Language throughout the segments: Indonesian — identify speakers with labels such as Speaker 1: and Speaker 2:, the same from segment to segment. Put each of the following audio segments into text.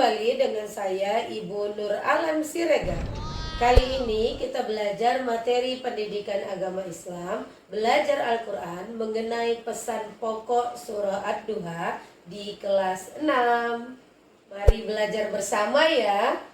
Speaker 1: kembali dengan saya Ibu Nur Alam Siregar. Kali ini kita belajar materi pendidikan agama Islam, belajar Al-Quran mengenai pesan pokok surah Ad-Duha di kelas 6. Mari belajar bersama ya.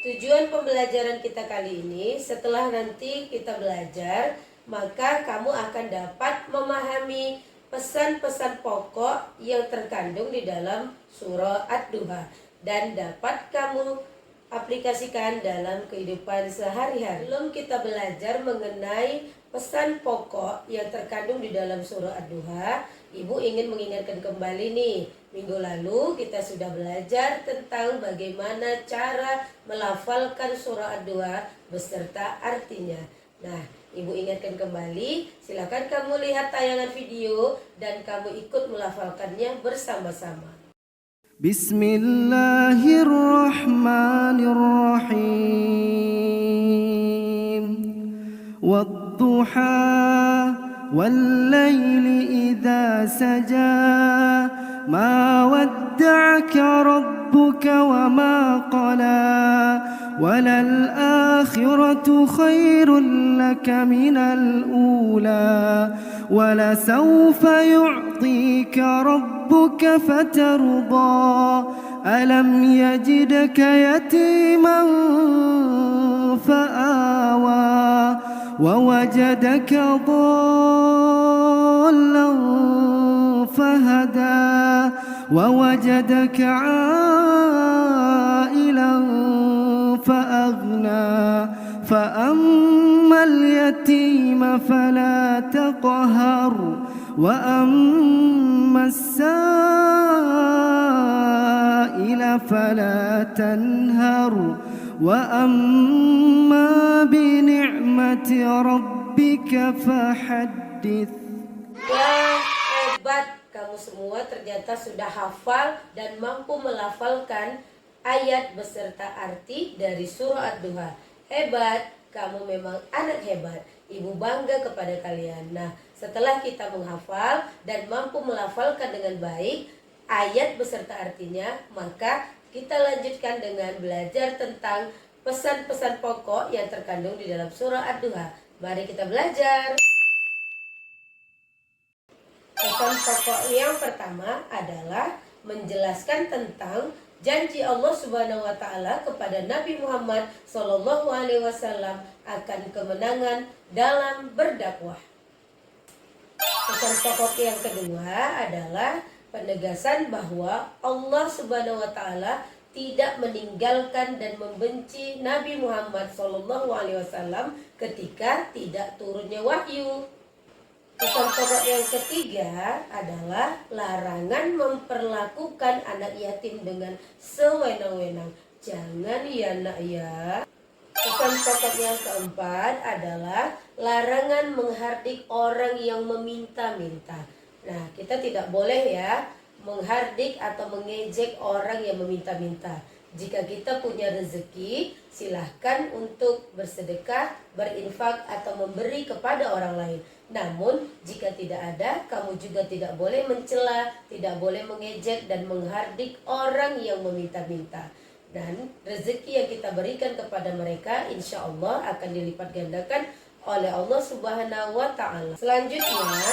Speaker 1: Tujuan pembelajaran kita kali ini, setelah nanti kita belajar, maka kamu akan dapat memahami pesan-pesan pokok yang terkandung di dalam surah Ad-Duha dan dapat kamu aplikasikan dalam kehidupan sehari-hari. Sebelum kita belajar mengenai pesan pokok yang terkandung di dalam surah Ad-Duha, Ibu ingin mengingatkan kembali nih, minggu lalu kita sudah belajar tentang bagaimana cara melafalkan surah Ad-Duha beserta artinya. Nah, Ibu ingatkan kembali, silakan kamu lihat tayangan video dan kamu ikut melafalkannya bersama-sama.
Speaker 2: Bismillahirrahmanirrahim. Wadduha wal-laili idza saja ma wadda'aka rabbuka wa ma qala وللآخرة خير لك من الأولى ولسوف يعطيك ربك فترضى ألم يجدك يتيما فآوى ووجدك ضالا فهدى ووجدك عائلا فأغنى فأما اليتيم فلا تقهر وأما السائل فلا تنهر وأما بنعمة ربك فحدث.
Speaker 1: Wah, hebat kamu semua, ternyata sudah hafal dan mampu melafalkan ayat beserta arti dari surah Ad-Duha. Hebat, kamu memang anak hebat. Ibu bangga kepada kalian. Nah, setelah kita menghafal dan mampu melafalkan dengan baik ayat beserta artinya, maka kita lanjutkan dengan belajar tentang pesan-pesan pokok yang terkandung di dalam surah Ad-Duha. Mari kita belajar. Pesan pokok yang pertama adalah menjelaskan tentang janji Allah Subhanahu wa taala kepada Nabi Muhammad sallallahu alaihi wasallam akan kemenangan dalam berdakwah. Pesan pokok yang kedua adalah penegasan bahwa Allah Subhanahu wa taala tidak meninggalkan dan membenci Nabi Muhammad sallallahu alaihi wasallam ketika tidak turunnya wahyu. Pesan pokok yang ketiga adalah larangan memperlakukan anak yatim dengan sewenang-wenang. Jangan ya nak ya. Pesan pokok yang keempat adalah larangan menghardik orang yang meminta-minta. Nah, kita tidak boleh ya menghardik atau mengejek orang yang meminta-minta. Jika kita punya rezeki, silahkan untuk bersedekah, berinfak atau memberi kepada orang lain. Namun jika tidak ada, kamu juga tidak boleh mencela, tidak boleh mengejek dan menghardik orang yang meminta-minta. Dan rezeki yang kita berikan kepada mereka insya Allah akan dilipat gandakan oleh Allah Subhanahu wa ta'ala. Selanjutnya,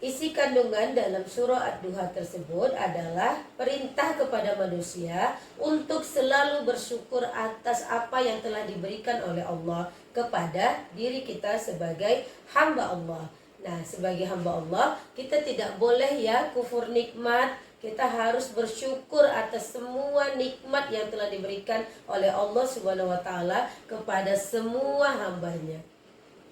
Speaker 1: isi kandungan dalam surah Ad-Duha tersebut adalah perintah kepada manusia untuk selalu bersyukur atas apa yang telah diberikan oleh Allah kepada diri kita sebagai hamba Allah. Nah, sebagai hamba Allah, kita tidak boleh ya kufur nikmat. Kita harus bersyukur atas semua nikmat yang telah diberikan oleh Allah Subhanahu wa taala kepada semua hambanya.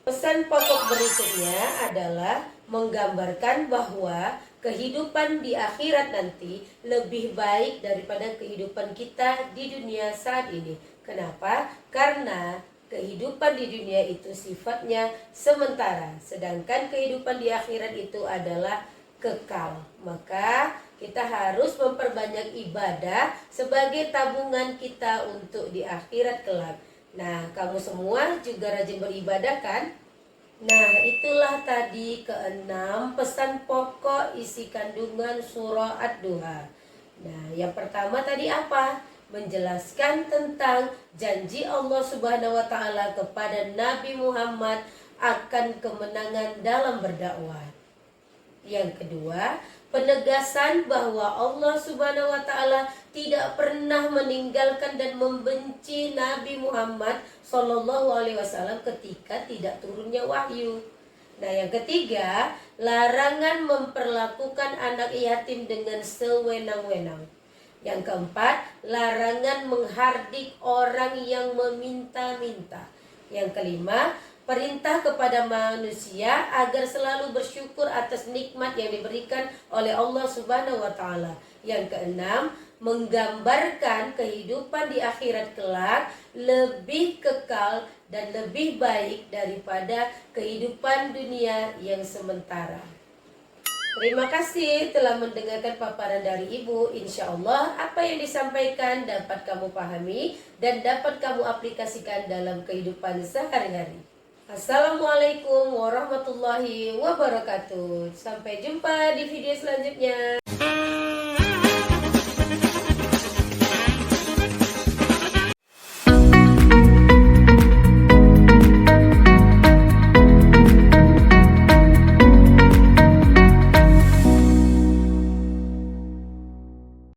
Speaker 1: Pesan pokok berikutnya adalah menggambarkan bahwa kehidupan di akhirat nanti lebih baik daripada kehidupan kita di dunia saat ini. Kenapa? Karena kehidupan di dunia itu sifatnya sementara, sedangkan kehidupan di akhirat itu adalah kekal. Maka kita harus memperbanyak ibadah sebagai tabungan kita untuk di akhirat kelak. Nah, kamu semua juga rajin beribadah kan? Nah, itulah tadi keenam pesan pokok isi kandungan surah Ad-Duha. Nah, yang pertama tadi apa? Menjelaskan tentang janji Allah Subhanahu wa taala kepada Nabi Muhammad akan kemenangan dalam berdakwah. Yang kedua, penegasan bahwa Allah Subhanahu wa taala tidak pernah meninggalkan dan membenci Nabi Muhammad Shallallahu alaihi wasallam ketika tidak turunnya wahyu. Nah, yang ketiga, larangan memperlakukan anak yatim dengan sewenang-wenang. Yang keempat, larangan menghardik orang yang meminta-minta. Yang kelima, perintah kepada manusia agar selalu bersyukur atas nikmat yang diberikan oleh Allah Subhanahu wa taala. Yang keenam, menggambarkan kehidupan di akhirat kelak lebih kekal dan lebih baik daripada kehidupan dunia yang sementara. Terima kasih telah mendengarkan paparan dari Ibu. Insya Allah apa yang disampaikan dapat kamu pahami dan dapat kamu aplikasikan dalam kehidupan sehari-hari. Assalamualaikum warahmatullahi wabarakatuh. Sampai jumpa di video selanjutnya.